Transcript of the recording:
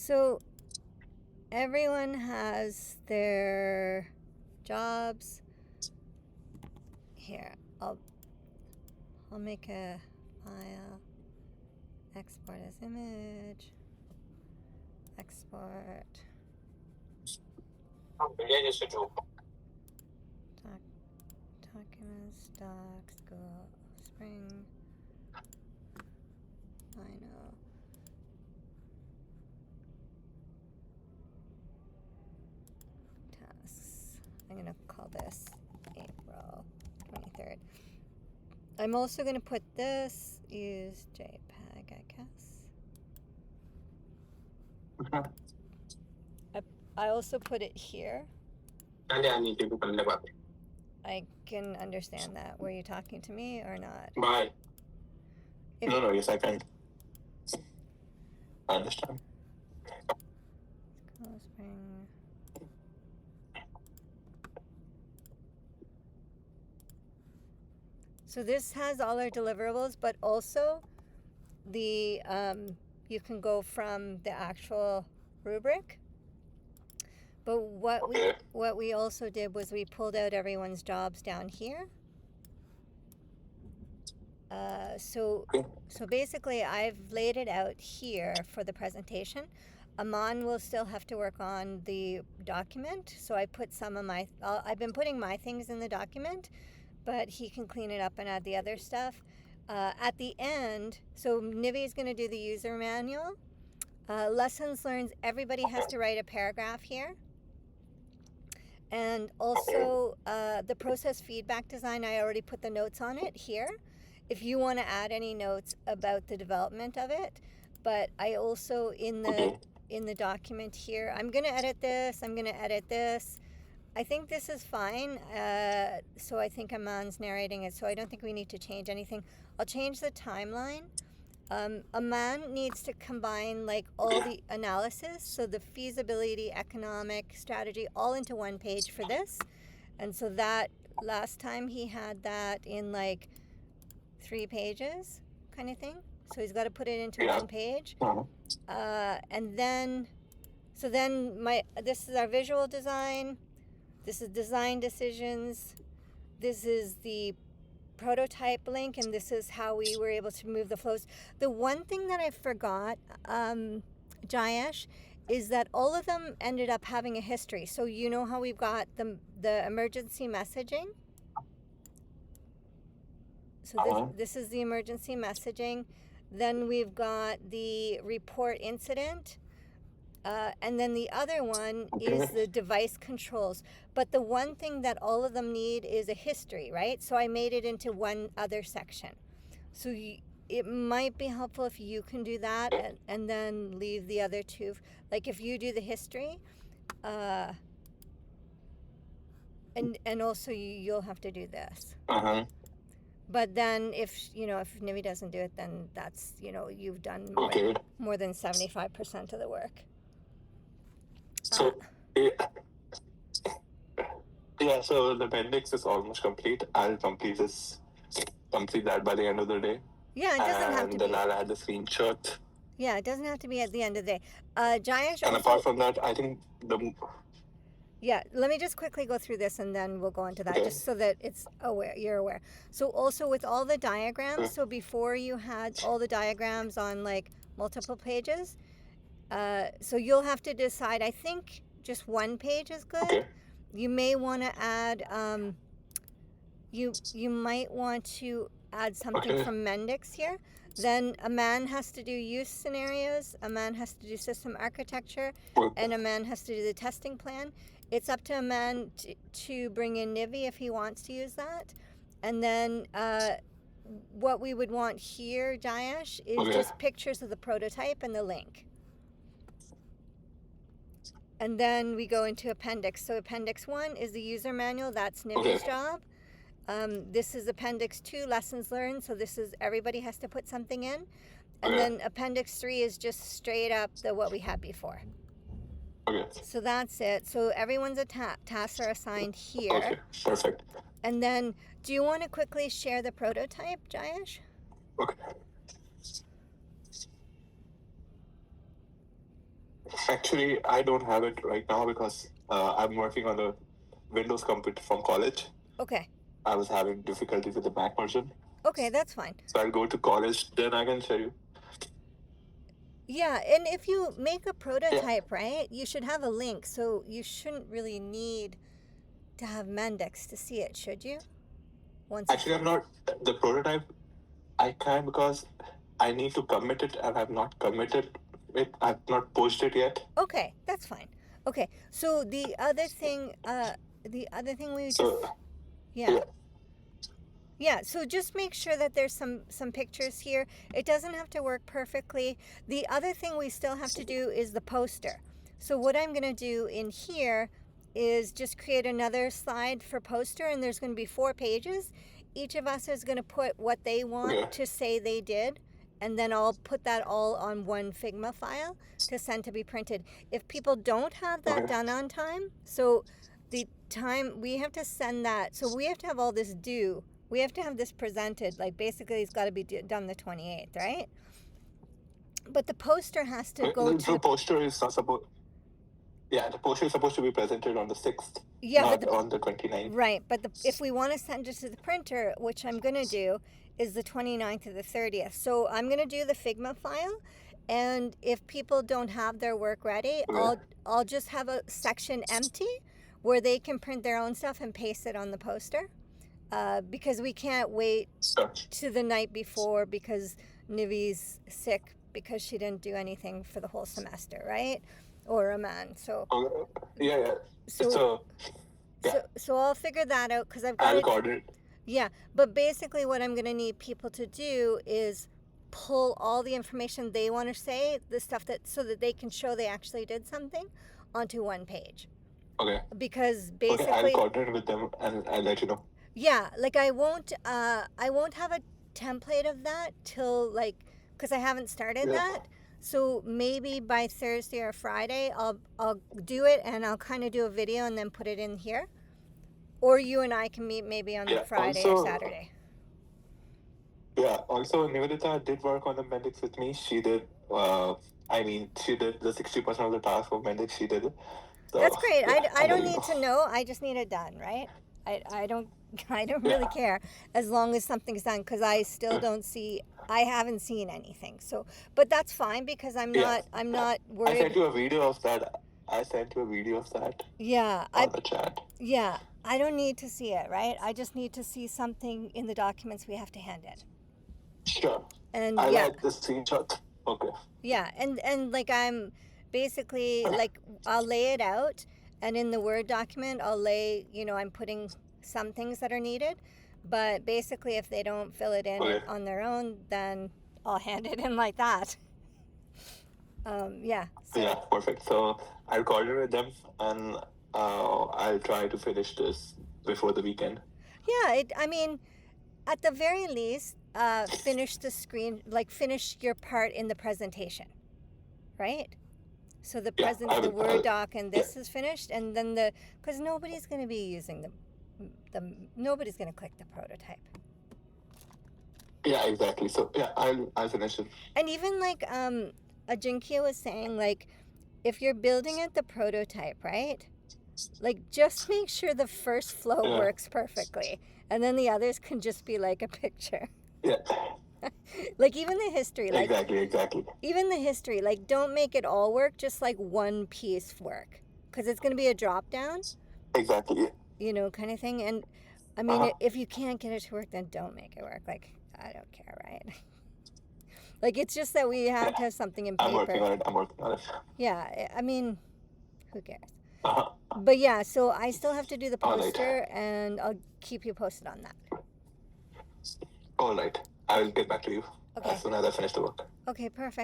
So everyone has their jobs. Here, I'll make a file, export as image, export, documents, docs, Google, Spring, Lino. Tasks. I'm gonna call this April 23rd. I'm also gonna put this, use JPEG, I guess. I also put it here. I can understand that. Were you talking to me or not? Bye. No, yes, I can. I understand. Spring. So this has all our deliverables, but also the you can go from the actual rubric. But what we also did was we pulled out everyone's jobs down here. So basically I've laid it out here for the presentation. Aman will still have to work on the document, so I put some of my, I've been putting my things in the document, but he can clean it up and add the other stuff. At the end, so Nivi is going to do the user manual. Lessons learned, everybody has to write a paragraph here. And also the process feedback design, I already put the notes on it here. If you want to add any notes about the development of it, but I also in the document here, I'm going to edit this, I'm going to edit this. I think this is fine. So I think Aman's narrating it, so I don't think we need to change anything. I'll change the timeline. Aman needs to combine like all the analysis, so the feasibility, economic, strategy, all into one page for this. And so that last time he had that in like 3 pages kind of thing. So he's got to put it into one page. And then, so then this is our visual design. This is design decisions. This is the prototype link, and this is how we were able to move the flows. The one thing that I forgot, Jayesh, is that all of them ended up having a history. So you know how we've got the emergency messaging? So this is the emergency messaging. Then we've got the report incident. And then the other one is the device controls. But the one thing that all of them need is a history, right? So I made it into one other section. So it might be helpful if you can do that and then leave the other two. Like if you do the history, and also you'll have to do this. But then if Nivi doesn't do it, then that's, you've done more than 75% of the work. So, so the appendix is almost complete. I'll complete that by the end of the day. Yeah, it doesn't have to be. And then I'll add the screenshot. Yeah, it doesn't have to be at the end of the day. Jayesh, and apart from that, I think Yeah, let me just quickly go through this and then we'll go into that, just so that you're aware. So also with all the diagrams, so before you had all the diagrams on like multiple pages, so you'll have to decide. I think just one page is good. You may want to add, you might want to add something from Mendix here. Then a man has to do use scenarios, a man has to do system architecture, and a man has to do the testing plan. It's up to a man to bring in Nivi if he wants to use that. And then what we would want here, Jayesh, is just pictures of the prototype and the link. And then we go into appendix. So appendix 1 is the user manual. That's Nivi's job. This is appendix 2, lessons learned. So this is everybody has to put something in. And then appendix 3 is just straight up what we had before. So that's it. So everyone's tasks are assigned here. Okay, perfect. And then, do you want to quickly share the prototype, Jayesh? Okay. Actually, I don't have it right now because I'm working on a Windows computer from college. Okay. I was having difficulties with the Mac version. Okay, that's fine. So I'll go to college, then I can share you. Yeah, and if you make a prototype, right, you should have a link. So you shouldn't really need to have Mendix to see it, should you? Actually, I'm not the prototype. I can because I need to commit it, and I've not committed it. I've not posted it yet. Okay, that's fine. Okay, so the other thing we just yeah, so just make sure that there's some pictures here. It doesn't have to work perfectly. The other thing we still have to do is the poster. So what I'm going to do in here is just create another slide for poster, and there's going to be 4 pages. Each of us is going to put what they want to say they did, and then I'll put that all on one Figma file to send to be printed. If people don't have that done on time, so the time we have to send that, so we have to have all this due. We have to have this presented, like basically it's got to be done the 28th, right? But the poster has to go to the poster is not supposed. Yeah, the poster is supposed to be presented on the 6th, not on the 29th. Right, but if we want to send it to the printer, which I'm going to do, is the 29th or the 30th. So I'm going to do the Figma file, and if people don't have their work ready, I'll just have a section empty where they can print their own stuff and paste it on the poster. Because we can't wait to the night before because Nivi's sick because she didn't do anything for the whole semester, right? Or Aman. So yeah. So I'll figure that out because I've got it. Yeah, but basically what I'm going to need people to do is pull all the information they want to say, the stuff that so that they can show they actually did something, onto one page. Okay. Because basically, I'll coordinate with them and I'll let you know. Yeah, like I won't have a template of that till because I haven't started that. So maybe by Thursday or Friday, I'll do it and I'll kind of do a video and then put it in here. Or you and I can meet maybe on the Friday or Saturday. Yeah. Also, Nivedita did work on the Mendix with me. She did. She did the 60% of the task of Mendix. She did it. So, that's great. I don't need to know. I just need it done, right? I don't really care as long as something's done because I still don't see. I haven't seen anything. So, but that's fine because I'm not worried. I sent you a video of that. Yeah. On the chat. Yeah. I don't need to see it, right? I just need to see something in the documents we have to hand in. Sure. And I like the screenshot. Okay. Yeah, and like I'm basically like I'll lay it out, and in the Word document I'll lay, I'm putting some things that are needed, but basically if they don't fill it in on their own, then I'll hand it in like that. Yeah. So. Yeah, perfect. So I'll coordinate with them, and I'll try to finish this before the weekend. Yeah, at the very least, finish the screen, finish your part in the presentation, right? So the the Word doc and this is finished, and then because nobody's going to be using nobody's going to click the prototype. Yeah, exactly. So yeah, I'll finish it. And even Ajinkya was saying, if you're building it the prototype, right? Just make sure the first flow works perfectly, and then the others can just be like a picture. Yeah. Even the history. Exactly. Even the history, don't make it all work, just one piece work. Because it's going to be a drop down. Exactly. Kind of thing. And if you can't get it to work, then don't make it work. I don't care, right? It's just that we have to have something in paper. I'm working on it. Yeah, who cares? But yeah, so I still have to do the poster, and I'll keep you posted on that. All right. I will get back to you as soon as I finish the work. Okay, perfect.